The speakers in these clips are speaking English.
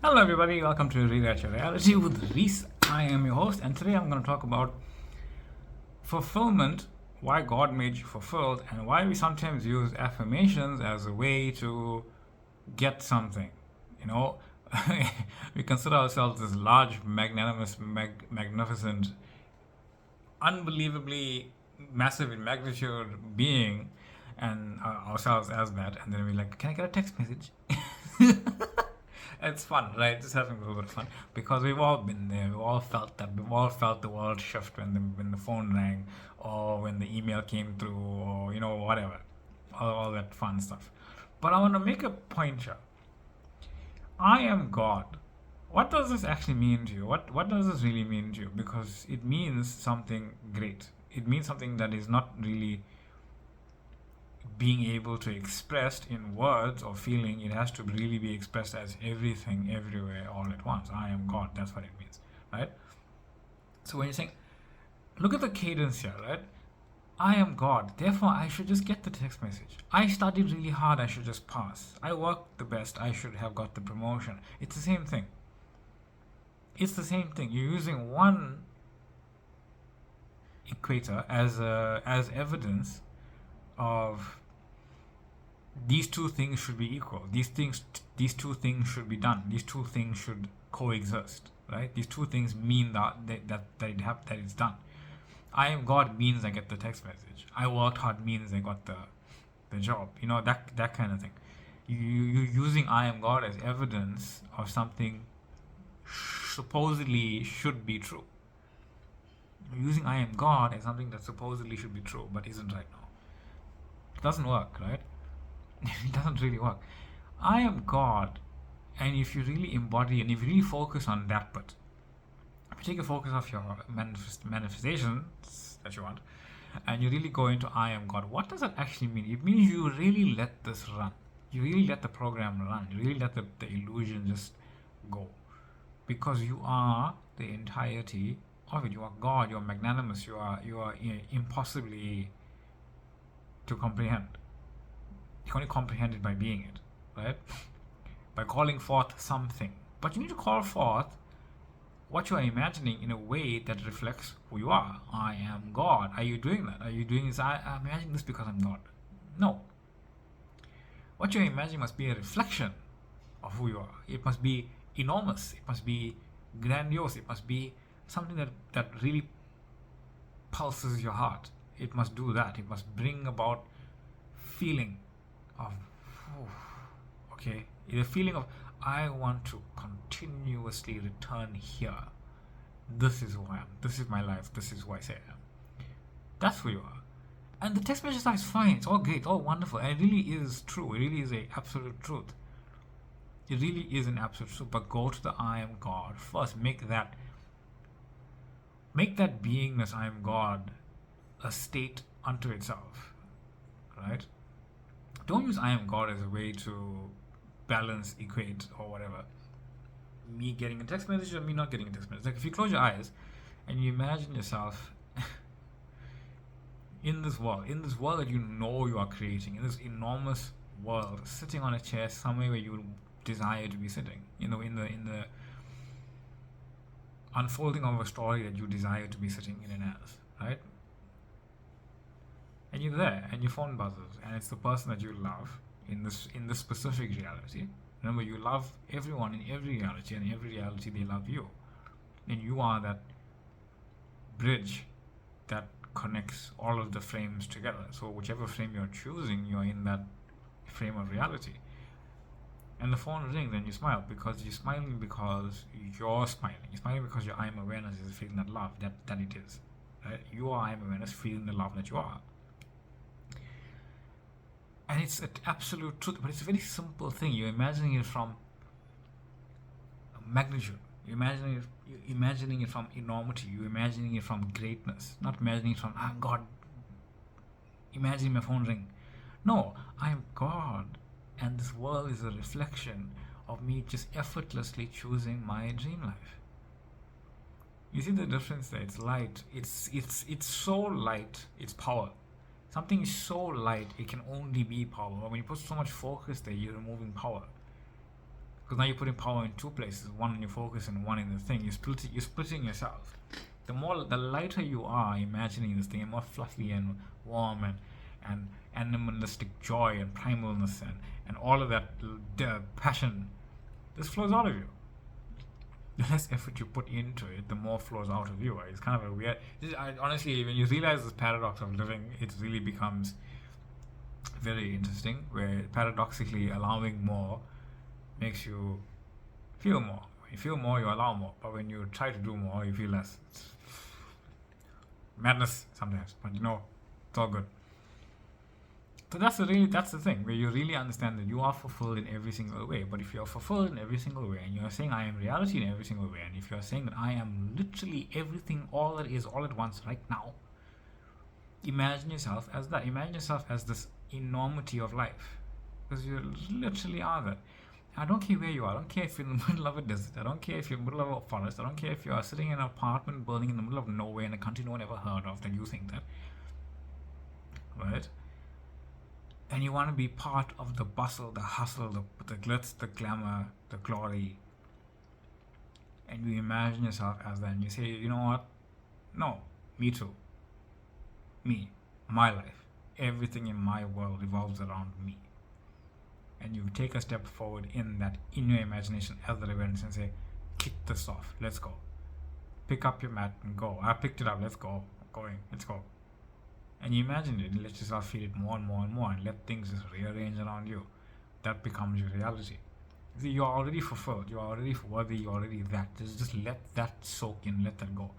Hello, everybody. Welcome to Rewrite Your Reality with Reese. I am your host, and today I'm going to talk about fulfillment, why God made you fulfilled, and why we sometimes use affirmations as a way to get something. You know, we consider ourselves this large, magnanimous, magnificent, unbelievably massive in magnitude being, and ourselves as that, and then we're like, can I get a text message? It's fun, right? Just having a little bit of fun because we've all been there. We've all felt that. We've all felt the world shift when the phone rang, or when the email came through, or whatever, all that fun stuff. But I want to make a point here. I am God. What does this actually mean to you? What does this really mean to you? Because it means something great. It means something that is not really being able to express in words or feeling. It has to really be expressed as everything, everywhere, all at once. I am God. That's what it means, right? So when you're saying, look at the cadence here, right? I am God. Therefore, I should just get the text message. I studied really hard. I should just pass. I worked the best. I should have got the promotion. It's the same thing. It's the same thing. You're using one equator as evidence of these two things should be equal. These two things should be done. These two things should coexist, right? These two things mean that it's done. I am God means I get the text message. I worked hard means I got the job. That kind of thing. You're using I am God as evidence of something supposedly should be true. You're using I am God as something that supposedly should be true but isn't right now. It doesn't work, right? It doesn't really work. I am God, and if you really embody and if you really focus on that bit, if you take a focus off your manifestations that you want, and you really go into I am God, what does that actually mean? It means you really let this run. You really let the program run. You really let the illusion just go. Because you are the entirety of it. You are God, you are magnanimous, you are impossibly to comprehend. You can only comprehend it by being it, right? By calling forth something. But you need to call forth what you are imagining in a way that reflects who you are. I am God. Are you doing that? Are you doing this? I'm imagining this because I'm God. No. What you're imagining must be a reflection of who you are. It must be enormous. It must be grandiose. It must be something that really pulses your heart. It must do that. It must bring about feeling of, okay, the feeling of I want to continuously return here. This is who I am. This is my life. This is who I say I am. That's who you are. And the text message is fine. It's all great, all wonderful, and it really is true. It really is a absolute truth. It really is an absolute truth. But go to the I am God first. Make that beingness I am God a state unto itself, right? Don't use I am God as a way to balance, equate, or whatever. Me getting a text message or me not getting a text message. Like if you close your eyes and you imagine yourself in this world that you are creating, in this enormous world, sitting on a chair somewhere where you desire to be sitting, in the unfolding of a story that you desire to be sitting in and as, right? And you're there, and your phone buzzes, and it's the person that you love in this specific reality. Remember, you love everyone in every reality, and in every reality they love you, and you are that bridge that connects all of the frames together. So whichever frame you're choosing, you're in that frame of reality. And the phone rings, and you smile because you're smiling because you're smiling. You're smiling because your I am awareness is feeling that love that it is. Right? You are I am awareness feeling the love that you are. And it's an absolute truth, but it's a very simple thing. You're imagining it from magnitude. You're imagining it from enormity. You're imagining it from greatness. Not imagining it from, God, imagine my phone ring. No, I am God. And this world is a reflection of me just effortlessly choosing my dream life. You see the difference there? It's light. It's so light. It's power. Something is so light, it can only be power. When you put so much focus there, you're removing power. Because now you're putting power in two places, one in your focus and one in the thing. You're splitting yourself. The lighter you are imagining this thing, and more fluffy and warm and animalistic joy and primalness and all of that passion, this flows out of you. The less effort you put into it, the more flows out of you. It's kind of a weird. Honestly, when you realize this paradox of living, it really becomes very interesting. Where paradoxically, allowing more makes you feel more. When you feel more, you allow more. But when you try to do more, you feel less. It's madness sometimes, but it's all good. So that's the thing where you really understand that you are fulfilled in every single way. But if you're fulfilled in every single way, and you're saying I am reality in every single way, and if you're saying that I am literally everything, all that is, all at once, right now, imagine yourself as that. Imagine yourself as this enormity of life, because you literally are that. I don't care where you are. I don't care if you're in the middle of a desert. I don't care if you're in the middle of a forest. I don't care if you are sitting in an apartment building in the middle of nowhere in a country no one ever heard of, then you think that, right? And you want to be part of the bustle, the hustle, the glitz, the glamour, the glory. And you imagine yourself as that, and you say, you know what? No, me too. Me, my life, everything in my world revolves around me. And you take a step forward in your imagination as the events and say, kick this off, let's go. Pick up your mat and go. I picked it up, let's go. I'm going, let's go. And you imagine it and let yourself feel it more and more and more, and let things just rearrange around you. That becomes your reality. See, you're already fulfilled, you're already worthy, you're already that. Just let that soak in, let that go.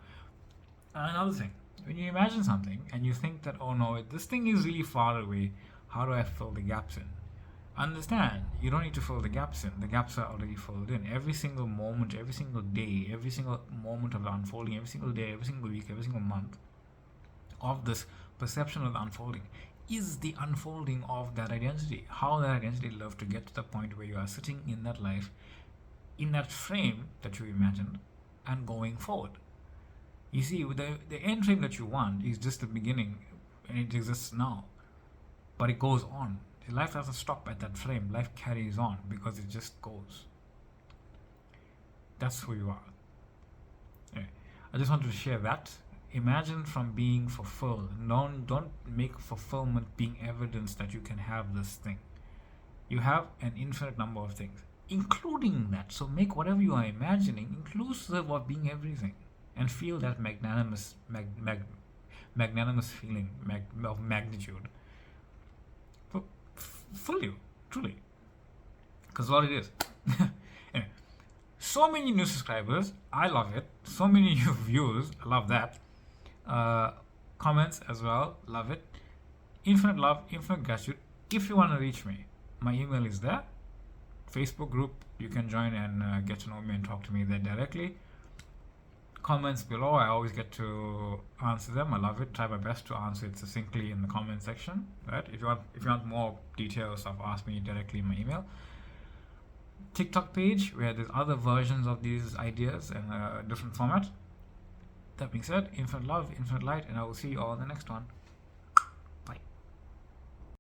And another thing, when you imagine something and you think that, oh no, this thing is really far away, how do I fill the gaps in? Understand, you don't need to fill the gaps in. The gaps are already filled in. Every single moment, every single day, every single moment of the unfolding, every single day, every single week, every single month of this perception of the unfolding is the unfolding of that identity. How that identity lived to get to the point where you are sitting in that life, in that frame that you imagined, and going forward. You see, the end frame that you want is just the beginning, and it exists now. But it goes on. Life doesn't stop at that frame. Life carries on because it just goes. That's who you are. Anyway, I just wanted to share that. Imagine from being fulfilled. Don't make fulfillment being evidence that you can have this thing. You have an infinite number of things, including that. So make whatever you are imagining inclusive of being everything, and feel that magnanimous feeling of magnitude. Fill you, truly. Because what it is. Anyway, so many new subscribers, I love it. So many new views, I love that. Comments as well, love it. Infinite love, infinite gratitude. If you want to reach me, my email is there. Facebook group, you can join and get to know me and talk to me there directly. Comments below, I always get to answer them. I love it. Try my best to answer it succinctly in the comment section. Right? If you want more details stuff, ask me directly in my email. TikTok page where there's other versions of these ideas in a different format. That being said, infinite love, infinite light, and I will see you all in the next one.